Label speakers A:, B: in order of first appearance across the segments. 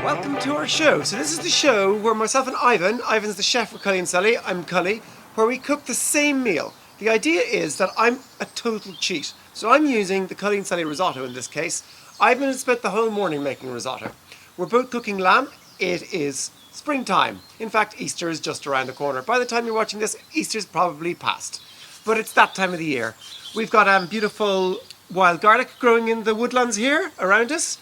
A: Welcome to our show. So this is the show where myself and Ivan's the chef for Cully and Sully, I'm Cully, where we cook the same meal. The idea is that I'm a total cheat. So I'm using the Cully and Sully risotto in this case. Ivan has spent the whole morning making risotto. We're both cooking lamb. It is springtime. In fact, Easter is just around the corner. By the time you're watching this, Easter's probably past. But it's that time of the year. We've got beautiful wild garlic growing in the woodlands here around us.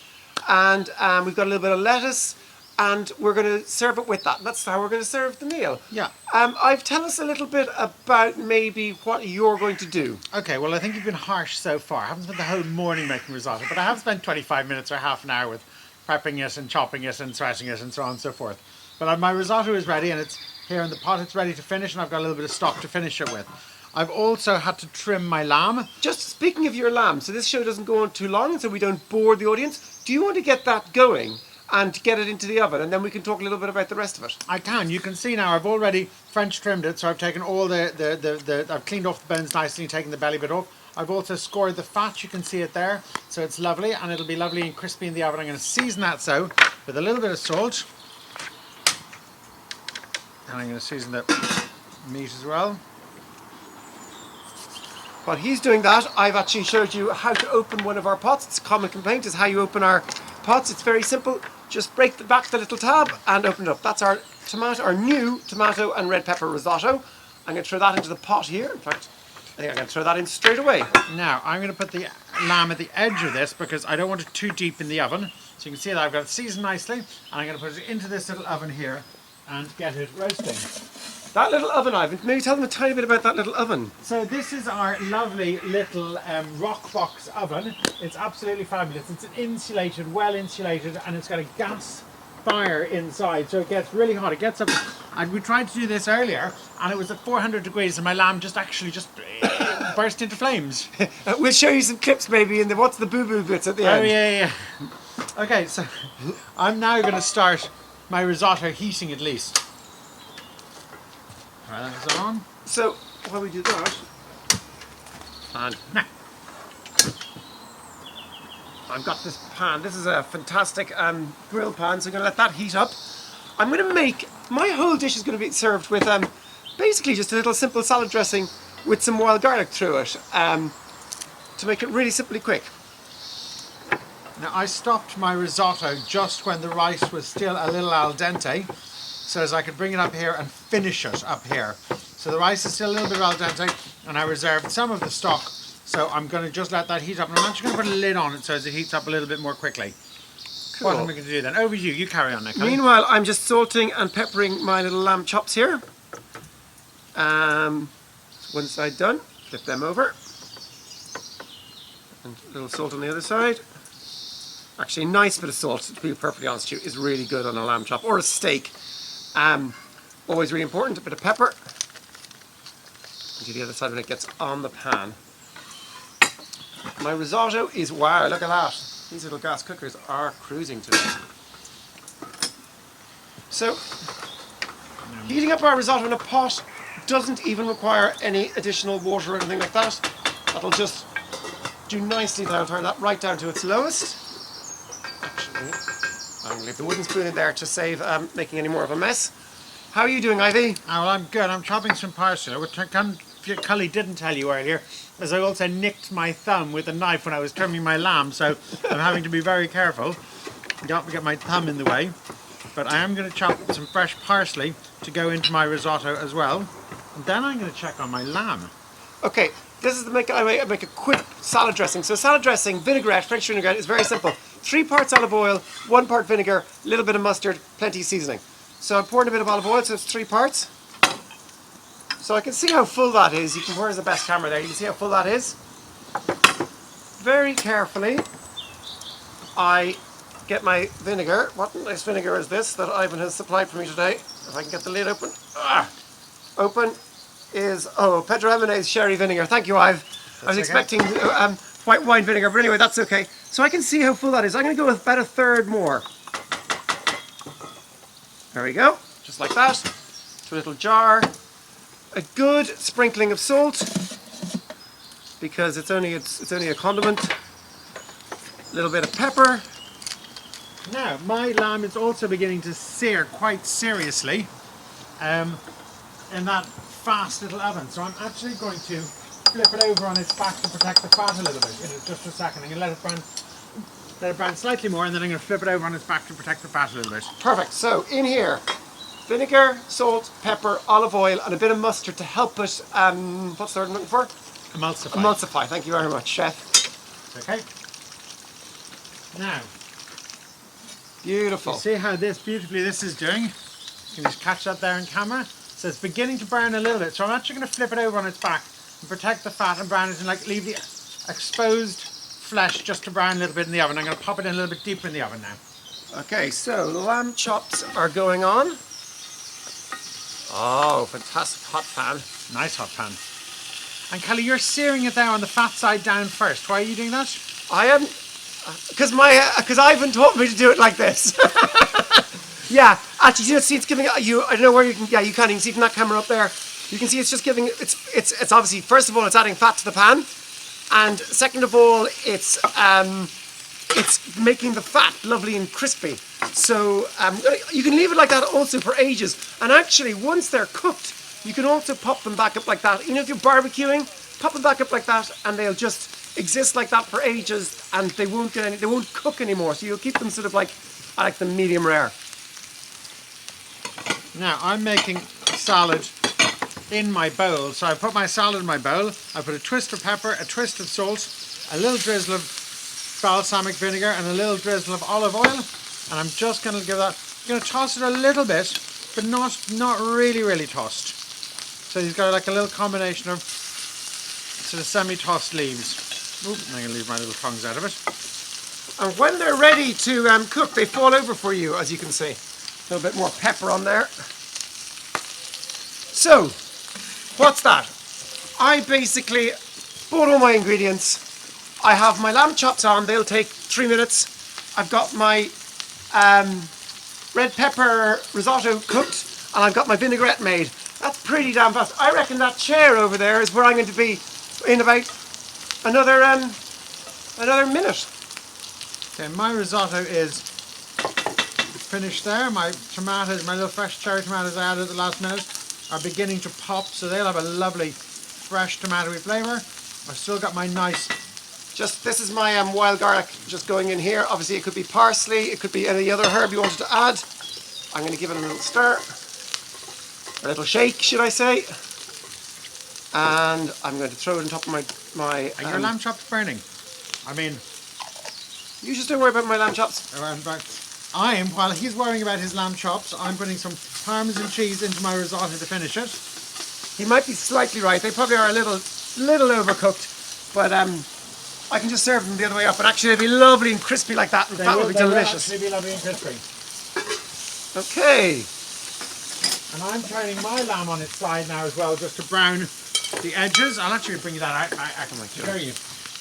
A: And we've got a little bit of lettuce, and we're going to serve it with that. That's how we're going to serve the meal.
B: Yeah.
A: Tell us a little bit about maybe what you're going to do.
B: Okay, well, I think you've been harsh so far. I haven't spent the whole morning making risotto, but I have spent 25 minutes or half an hour with prepping it and chopping it and threshing it and so on and so forth. But my risotto is ready, and it's here in the pot. It's ready to finish, and I've got a little bit of stock to finish it with. I've also had to trim my lamb.
A: Just speaking of your lamb, so this show doesn't go on too long, so we don't bore the audience. Do you want to get that going and get it into the oven, and then we can talk a little bit about the rest of it?
B: I can. You can see now I've already French trimmed it, so I've taken all I've cleaned off the bones nicely, taken the belly bit off. I've also scored the fat, you can see it there, so it's lovely, and it'll be lovely and crispy in the oven. I'm going to season that so with a little bit of salt, and I'm going to season the meat as well.
A: While he's doing that, I've actually showed you how to open one of our pots. It's a common complaint is how you open our pots. It's very simple. Just break back the little tab and open it up. That's our new tomato and red pepper risotto. I'm going to throw that into the pot here. In fact, I think I'm going to throw that in straight away.
B: Now, I'm going to put the lamb at the edge of this because I don't want it too deep in the oven. So you can see that I've got it seasoned nicely, and I'm going to put it into this little oven here and get it roasting.
A: That little oven, Ivan, maybe tell them a tiny bit about that little oven.
B: So this is our lovely little rock box oven. It's absolutely fabulous. It's insulated, well insulated, and it's got a gas fire inside, so it gets really hot. It gets up, and we tried to do this earlier, and it was at 400 degrees, and my lamb just burst into flames.
A: We'll show you some clips maybe in the what's the boo-boo bits at the end.
B: Oh yeah. Okay, so I'm now going to start my risotto heating at least. Right, that's on.
A: So while we do that, and I've got this pan. This is a fantastic grill pan, so I'm going to let that heat up. I'm going to make my whole dish is going to be served with basically just a little simple salad dressing with some wild garlic through it to make it really simply quick.
B: Now I stopped my risotto just when the rice was still a little al dente, so as I could bring it up here and finish it up here. So the rice is still a little bit al dente, and I reserved some of the stock, so I'm going to just let that heat up, and I'm actually going to put a lid on it so as it heats up a little bit more quickly. Cool. What am I going to do then? Over to you, you carry on now, Cully.
A: Meanwhile, I'm just salting and peppering my little lamb chops here. One side done, flip them over. And a little salt on the other side. Actually, a nice bit of salt, to be perfectly honest with you, is really good on a lamb chop or a steak. Always really important, a bit of pepper. And to the other side when it gets on the pan. My risotto is, wow, look at that. These little gas cookers are cruising today. So, heating up our risotto in a pot doesn't even require any additional water or anything like that. That'll just do nicely down, turn that right down to its lowest. Actually, I'm going to leave the wooden spoon in there to save making any more of a mess. How are you doing, Ivy?
B: Oh, well, I'm good. I'm chopping some parsley, which Cully didn't tell you earlier, as I also nicked my thumb with a knife when I was trimming my lamb, so I'm having to be very careful. Don't get my thumb in the way. But I am going to chop some fresh parsley to go into my risotto as well. And then I'm going to check on my lamb.
A: Okay, this is I make a quick salad dressing. So salad dressing, vinaigrette, French vinaigrette is very simple. 3 parts olive oil, 1 part vinegar, a little bit of mustard, plenty of seasoning. So I'm pouring a bit of olive oil, so it's 3 parts. So I can see how full that is. Where's the best camera there? You can see how full that is. Very carefully, I get my vinegar. What nice vinegar is this that Ivan has supplied for me today? If I can get the lid open. Open is, Pedro Ximénez sherry vinegar. Thank you, Ive. I was expecting white wine vinegar, but anyway, that's okay. So I can see how full that is. I'm going to go with about 1/3 more. There we go, just like that. To a little jar. A good sprinkling of salt, because it's only a condiment. A little bit of pepper.
B: Now, my lamb is also beginning to sear quite seriously in that fast little oven. So I'm actually going to flip it over on its back to protect the fat a little bit. Just a second. I'm going to let it brown slightly more, and then I'm going to flip it over on its back to protect the fat a little bit.
A: Perfect. So in here, vinegar, salt, pepper, olive oil, and a bit of mustard to help it, what's the word I'm looking for?
B: Emulsify.
A: Emulsify. Thank you very much, chef.
B: Okay. Now,
A: beautiful.
B: you see how beautifully this is doing? You can just catch that there in camera. So it's beginning to brown a little bit. So I'm actually going to flip it over on its back and protect the fat and brown it, and like leave the exposed flesh just to brown a little bit in the oven. I'm going to pop it in a little bit deeper in the oven now.
A: Okay, so the lamb chops are going on. Oh, fantastic hot pan.
B: Nice hot pan. And Cully, you're searing it there on the fat side down first. Why are you doing that?
A: I am, because Ivan taught me to do it like this. Yeah, actually, see it's giving you. I don't know where you can. Yeah, you can see from that camera up there. You can see it's just giving. It's obviously, first of all, it's adding fat to the pan, and second of all, it's making the fat lovely and crispy. So you can leave it like that also for ages. And actually, once they're cooked, you can also pop them back up like that. You know, if you're barbecuing, pop them back up like that, and they'll just exist like that for ages, and they won't cook anymore. So you'll keep them sort of like, I like them medium rare.
B: Now I'm making salad in my bowl. So I put my salad in my bowl. I put a twist of pepper, a twist of salt, a little drizzle of balsamic vinegar, and a little drizzle of olive oil. And I'm just going to give that. I'm going to toss it a little bit, but not really tossed. So you've got like a little combination of sort of semi-tossed leaves. Oop, I'm going to leave my little tongs out of it.
A: And when they're ready to cook, they fall over for you, as you can see. A little bit more pepper on there. So, what's that? I basically bought all my ingredients. I have my lamb chops on. They'll take 3 minutes. I've got my red pepper risotto cooked, and I've got my vinaigrette made. That's pretty damn fast. I reckon that chair over there is where I'm going to be in about another minute.
B: Okay, my risotto is finished there. My tomatoes, my little fresh cherry tomatoes I added at the last minute, are beginning to pop, so they'll have a lovely fresh tomatoey flavour. I've still got my nice.
A: This is my wild garlic just going in here. Obviously it could be parsley, it could be any other herb you wanted to add. I'm going to give it a little stir, a little shake, should I say. And I'm going to throw it on top of my
B: Are your lamb chops burning? I mean,
A: you just don't worry about my lamb chops.
B: While he's worrying about his lamb chops, I'm putting some Parmesan cheese into my risotto to finish it.
A: He might be slightly right. They probably are a little overcooked, but I can just serve them the other way up. And actually, they'll be lovely and crispy like that, and that will be delicious.
B: They will be lovely and crispy.
A: Okay.
B: And I'm turning my lamb on its side now as well, just to brown the edges. I'll actually bring you that out. I can show you.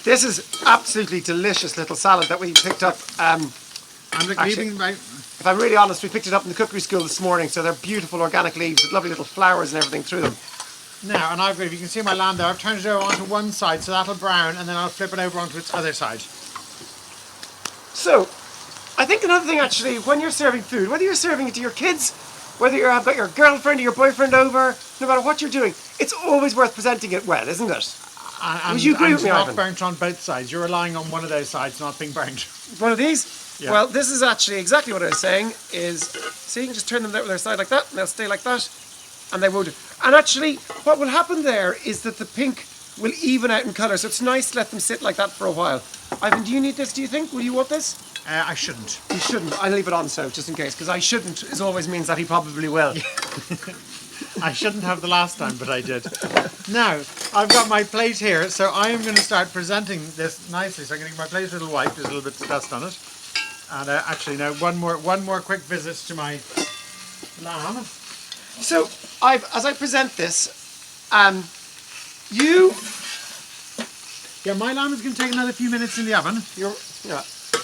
A: This is absolutely delicious little salad that we picked up. If I'm really honest, we picked it up in the cookery school this morning, so they're beautiful organic leaves with lovely little flowers and everything through them.
B: Now, and if you can see my lamb there, I've turned it over onto one side, so that'll brown, and then I'll flip it over onto its other side.
A: So, I think another thing actually, when you're serving food, whether you're serving it to your kids, whether you've got your girlfriend or your boyfriend over, no matter what you're doing, it's always worth presenting it well, isn't it? Would you agree with me, Ivan?
B: Not burnt on both sides. You're relying on one of those sides not being burnt.
A: One of these?
B: Yeah.
A: Well, this is actually exactly what I was saying, see, you can just turn them their side like that, and they'll stay like that, and they won't. And actually, what will happen there is that the pink will even out in colour, so it's nice to let them sit like that for a while. Ivan, do you need this, do you think? Will you want this?
B: I shouldn't.
A: You shouldn't. I'll leave it on so, just in case, because I shouldn't always means that he probably will.
B: I shouldn't have the last time, but I did. Now, I've got my plate here, so I am going to start presenting this nicely. So I'm going to get my plate a little wiped, there's a little bit of dust on it. And actually now one more quick visit to my lamb.
A: So, as I present this,
B: Yeah, my lamb is going to take another few minutes in the oven.
A: Yeah.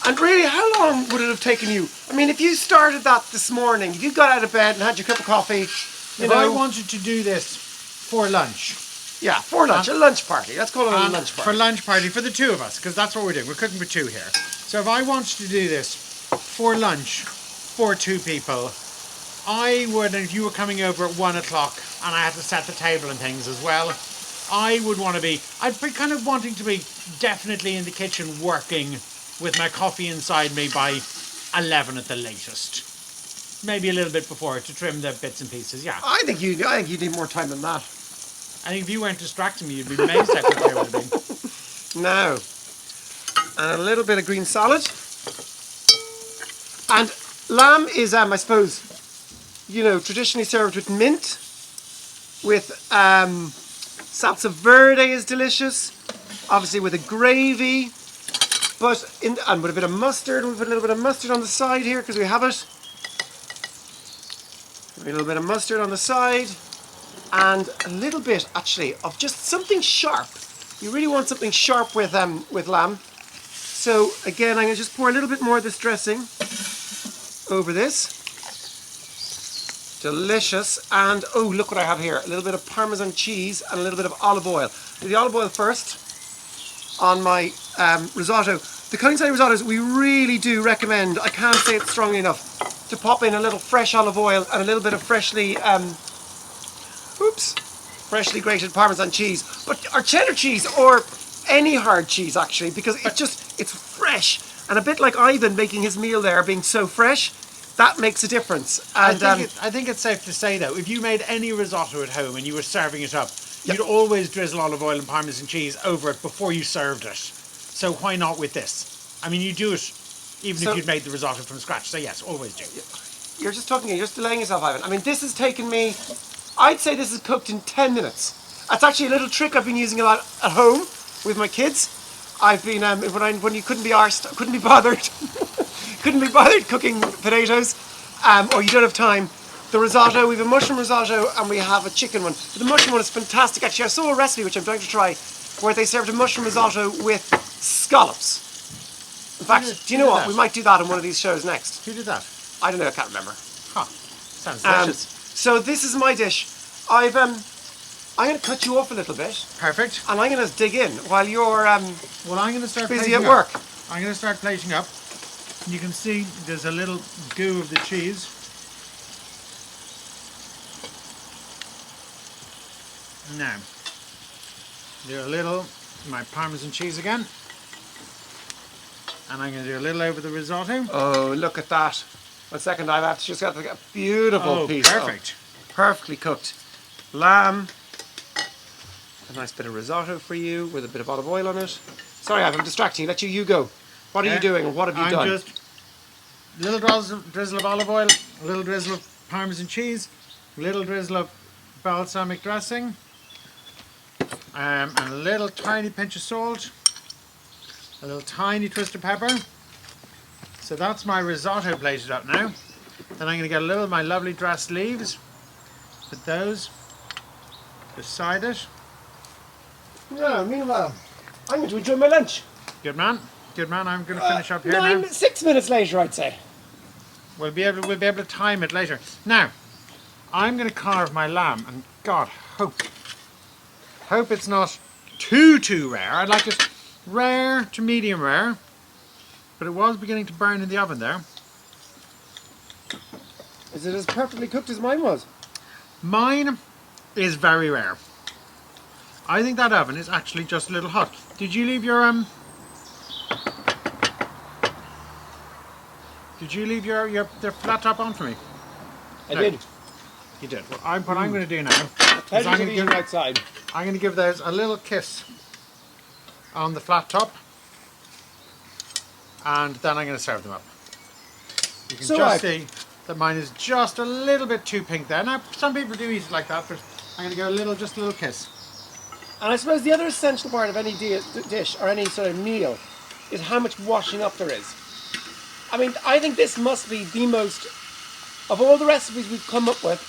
A: And really, how long would it have taken you? I mean, if you started that this morning, if you got out of bed and had your cup of coffee,
B: I wanted to do this for lunch.
A: Yeah, for lunch, a lunch party. Let's call it a lunch party.
B: For lunch party, for the two of us, because that's what we're doing. We're cooking for two here. So if I wanted to do this for lunch for 2 people, I would, if you were coming over at 1 o'clock and I had to set the table and things as well, I would want to be, I'd be kind of wanting to be definitely in the kitchen working with my coffee inside me by 11 at the latest. Maybe a little bit before to trim the bits and pieces, yeah.
A: I think you need more time than that.
B: I think if you weren't distracting me, you'd be amazed how quick I would have been.
A: Now, and a little bit of green salad. And lamb is, I suppose, traditionally served with mint, with salsa verde is delicious, obviously with a gravy, and with a bit of mustard. We'll put a little bit of mustard on the side here because we have it. A little bit of mustard on the side, and a little bit actually of just something sharp. You really want something sharp with lamb. So again, I'm going to just pour a little bit more of this dressing over this. Delicious. And oh, look what I have here. A little bit of Parmesan cheese and a little bit of olive oil. Do the olive oil first on my risotto. The Cully risottos, we really do recommend, I can't say it strongly enough, to pop in a little fresh olive oil and a little bit of freshly grated Parmesan cheese, or cheddar cheese, or any hard cheese actually, because it's fresh, and a bit like Ivan making his meal there being so fresh, that makes a difference. And
B: I think it's safe to say though, if you made any risotto at home and you were serving it up, you'd always drizzle olive oil and Parmesan cheese over it before you served it. So why not with this? I mean, you do it even if you'd made the risotto from scratch. So yes, always do.
A: You're just delaying yourself, Ivan. I mean, this has taken me, I'd say this is cooked in 10 minutes. That's actually a little trick I've been using a lot at home with my kids. I've been, when you couldn't be bothered cooking potatoes, or you don't have time, the risotto, we have a mushroom risotto and we have a chicken one. But the mushroom one is fantastic. Actually, I saw a recipe which I'm going to try where they served a mushroom risotto with scallops. In fact, do you know what? We might do that on one of these shows next.
B: Who did that?
A: I don't know, I can't remember.
B: Huh. Sounds delicious.
A: So this is my dish. I'm going to cut you off a little bit.
B: Perfect.
A: And I'm going to dig in while you're
B: well, I'm going to start
A: busy at work.
B: I'm going to start plating up. You can see there's a little goo of the cheese. Now, do a little my Parmesan cheese again. And I'm going to do a little over the risotto.
A: Oh, look at that. 1 second, I've just got a beautiful piece.
B: Perfect.
A: Perfectly cooked lamb. A nice bit of risotto for you with a bit of olive oil on it. Sorry, I'm distracting you. Let you go. What are you doing and what have you done?
B: Just a little drizzle of olive oil, a little drizzle of Parmesan cheese, a little drizzle of balsamic dressing, and a little tiny pinch of salt, a little tiny twist of pepper. So that's my risotto plated up now. Then I'm going to get a little of my lovely dressed leaves, put those beside it.
A: Yeah, meanwhile, I'm going to enjoy my lunch.
B: Good man. Good man. I'm going to finish up here now.
A: 6 minutes later, I'd say.
B: We'll be able to time it later. Now, I'm going to carve my lamb, and God, hope it's not too rare. I'd like it rare to medium rare, but it was beginning to burn in the oven there.
A: Is it as perfectly cooked as mine was?
B: Mine is very rare. I think that oven is actually just a little hot. Did you leave your the flat top on for me?
A: I did.
B: You did. Well, what I'm going to do now
A: is I'm going
B: to give those a little kiss on the flat top, and then I'm going to serve them up. You can see that mine is just a little bit too pink there. Now, some people do eat it like that, but I'm going to go just a little kiss.
A: And I suppose the other essential part of any dish or any sort of meal is how much washing up there is. I mean, I think this must be the most, of all the recipes we've come up with,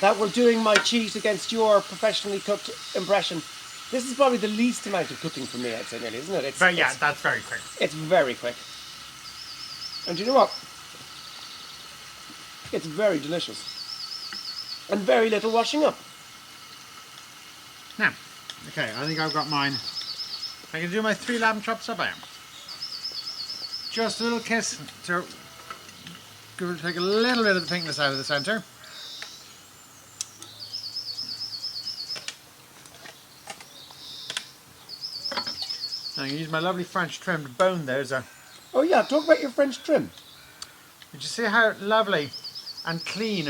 A: that we're doing my cheat against your professionally cooked impression, this is probably the least amount of cooking for me, I'd say, nearly, isn't it?
B: That's very quick.
A: It's very quick. And do you know what? It's very delicious. And very little washing up.
B: Now, okay, I think I've got mine. I can do my 3 lamb chops up, I am. just a little kiss to take a little bit of the pinkness out of the centre. Now I'm going to use my lovely French trimmed bone. There's a.
A: Oh yeah, talk about your French trim.
B: Did you see how lovely and clean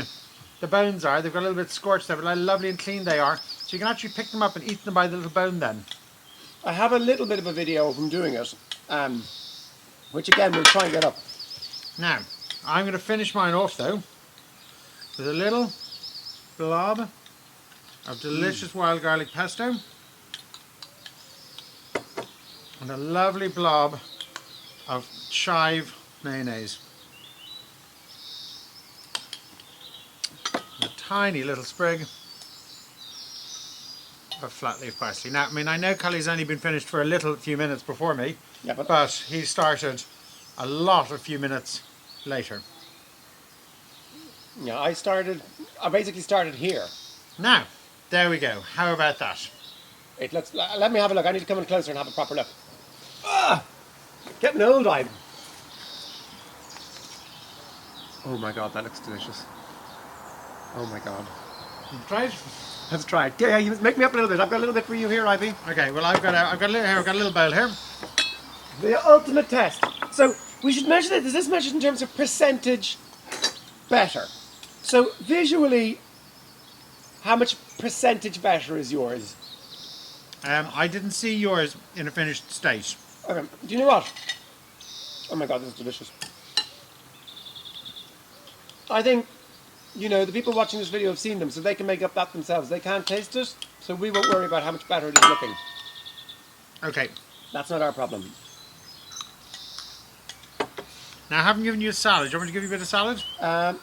B: the bones are? They've got a little bit scorched there, but how lovely and clean they are. So you can actually pick them up and eat them by the little bone then.
A: I have a little bit of a video of him doing it, which again we'll try and get up.
B: Now, I'm going to finish mine off though with a little blob of delicious wild garlic pesto and a lovely blob of chive mayonnaise. A tiny little sprig of flat leaf parsley. Now, I mean, I know Cully's only been finished for a few minutes before me,
A: Yeah,
B: but he started a few minutes later.
A: Yeah, I basically started here.
B: Now, there we go. How about that?
A: Wait, let me have a look. I need to come in closer and have a proper look. Ah, getting old, I'm. Oh my god, that looks delicious. Oh my god.
B: You tried?
A: Let's try it. Yeah, you make me up a little bit. I've got a little bit for you here, Ivy.
B: Okay, well I've got a little bowl here.
A: The ultimate test. So we should measure this. Is this measured in terms of percentage better? So visually, how much percentage better is yours?
B: I didn't see yours in a finished state.
A: Okay. Do you know what? Oh my god, this is delicious. I think, you know, the people watching this video have seen them, so they can make up that themselves. They can't taste it, so we won't worry about how much better it is looking.
B: Okay.
A: That's not our problem.
B: Now I haven't given you a salad. Do you want me to give you a bit of salad?
A: I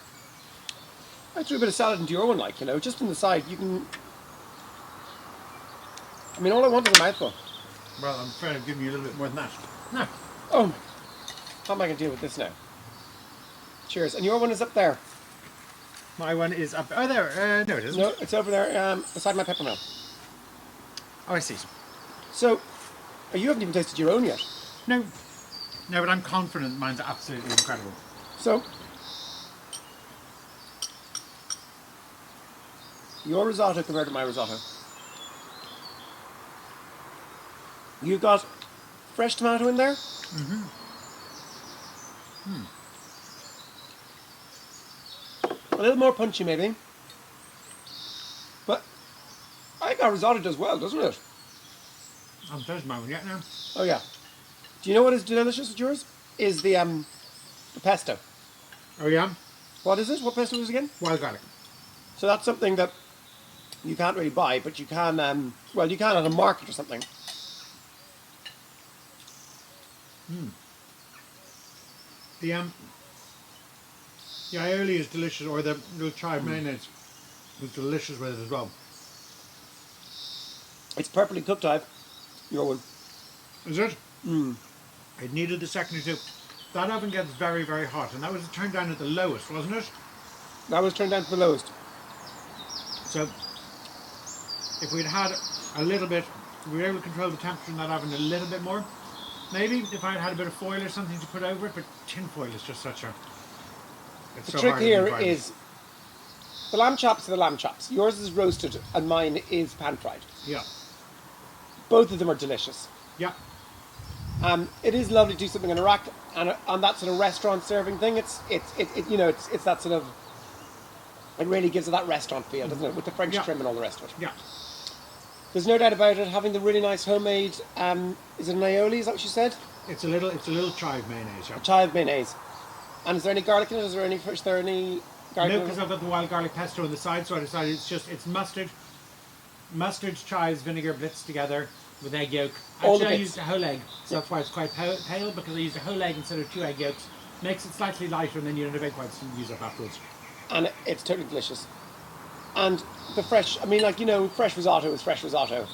A: threw a bit of salad into your one, like, you know, just on the side. You can... I mean, all I want is a mouthful.
B: Well, I'm afraid I've given you a little bit more than that. No.
A: Oh, how am I going to deal with this now? Cheers. And your one is up there.
B: My one is up. Oh, there. No, it isn't.
A: No, it's over there beside my pepper mill.
B: Oh, I see.
A: So, you haven't even tasted your own yet.
B: No. No, but I'm confident mine's absolutely incredible.
A: So, your risotto compared to my risotto. You got fresh tomato in there?
B: Mm-hmm.
A: A little more punchy maybe. But I think our risotto does well, doesn't it?
B: I haven't tasted my one yet now.
A: Oh yeah. Do you know what is delicious with yours? Is the pesto.
B: Oh yeah?
A: What is it? What pesto is it again?
B: Wild garlic.
A: So that's something that you can't really buy, but you can, well, you can at a market or something.
B: The aioli is delicious, or the little chive mayonnaise is delicious with it as well.
A: It's perfectly cooked, I've. Your one.
B: Is it? It needed the second or two. That oven gets very, very hot, and that was turned down at the lowest, wasn't it?
A: That was turned down to the lowest.
B: So, if we'd had a little bit, we were able to control the temperature in that oven a little bit more. Maybe if I'd had a bit of foil or something to put over it, but tin foil is just such a... It's
A: The
B: so
A: trick
B: hard to
A: here
B: find.
A: is the lamb chops are the lamb chops. Yours is roasted and mine is pan fried.
B: Yeah.
A: Both of them are delicious.
B: Yeah.
A: It is lovely to do something in a rack and on that sort of restaurant serving thing. It's you know it's that sort of, it really gives it that restaurant feel, doesn't it? With the French trim and all the rest of it.
B: Yeah.
A: There's no doubt about it. Having the really nice homemade, is it an aioli? Is that what you said?
B: It's a little chive mayonnaise. Yeah.
A: Chive mayonnaise. And is there any garlic in it? Is there any garlic
B: No,
A: in
B: because
A: it?
B: I've got the wild garlic pesto on the side, so I decided it's mustard, chives, vinegar blitzed together with egg yolk.
A: All the
B: Actually, I
A: bits.
B: used a whole egg, so that's why it's quite pale, because I used a whole egg instead of 2 egg yolks. Makes it slightly lighter, and then you don't have egg whites to use up afterwards.
A: And it's totally delicious. And the fresh, I mean, like, you know, fresh risotto is fresh risotto.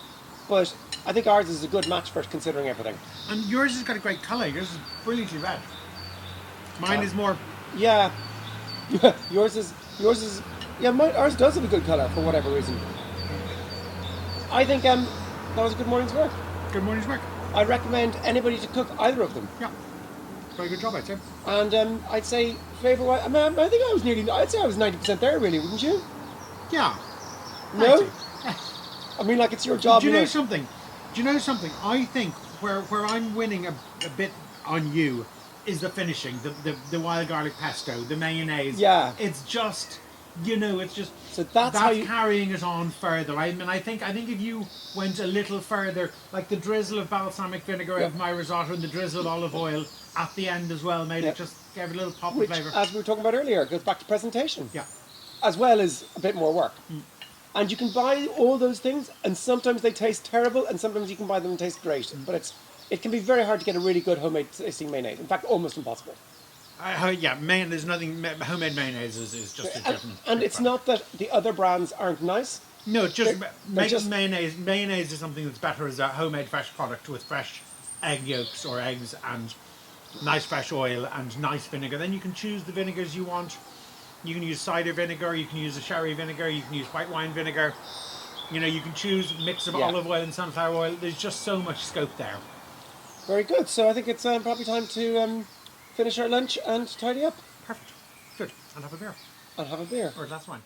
A: But I think ours is a good match for it, considering everything.
B: And yours has got a great colour. Yours is brilliantly red. Mine is more...
A: Yeah. yours is, yeah, ours does have a good colour for whatever reason. I think that was a good morning's work.
B: Good morning's work.
A: I recommend anybody to cook either of them.
B: Yeah. very good job, I'd say.
A: And I'd say flavour-wise, I mean, I think I'd say I was 90% there, really, wouldn't you?
B: Yeah.
A: No?
B: 90.
A: I mean, like, it's your job,
B: Do you know something? I think where I'm winning a bit on you is the finishing, the wild garlic pesto, the mayonnaise.
A: Yeah.
B: It's just, it's just
A: So that's how you...
B: carrying it on further. I mean, I think if you went a little further, like the drizzle of balsamic vinegar of my risotto and the drizzle of olive oil at the end as well, made it just gave it a little pop of flavour.
A: as we were talking about earlier, goes back to presentation.
B: Yeah.
A: As well as a bit more work. And you can buy all those things, and sometimes they taste terrible, and sometimes you can buy them and taste great. But it can be very hard to get a really good homemade tasting mayonnaise. In fact, almost impossible.
B: There's nothing. Homemade mayonnaise is just a different.
A: And it's not that the other brands aren't nice.
B: No, just
A: just
B: mayonnaise. Mayonnaise is something that's better as a homemade fresh product with fresh egg yolks or eggs and nice fresh oil and nice vinegar. Then you can choose the vinegars you want. You can use cider vinegar, you can use a sherry vinegar, you can use white wine vinegar. You can choose a mix of olive oil and sunflower oil. There's just so much scope there.
A: Very good. So I think it's probably time to finish our lunch and tidy up.
B: Perfect. Good. And have a beer.
A: And have a beer.
B: Or a glass of wine.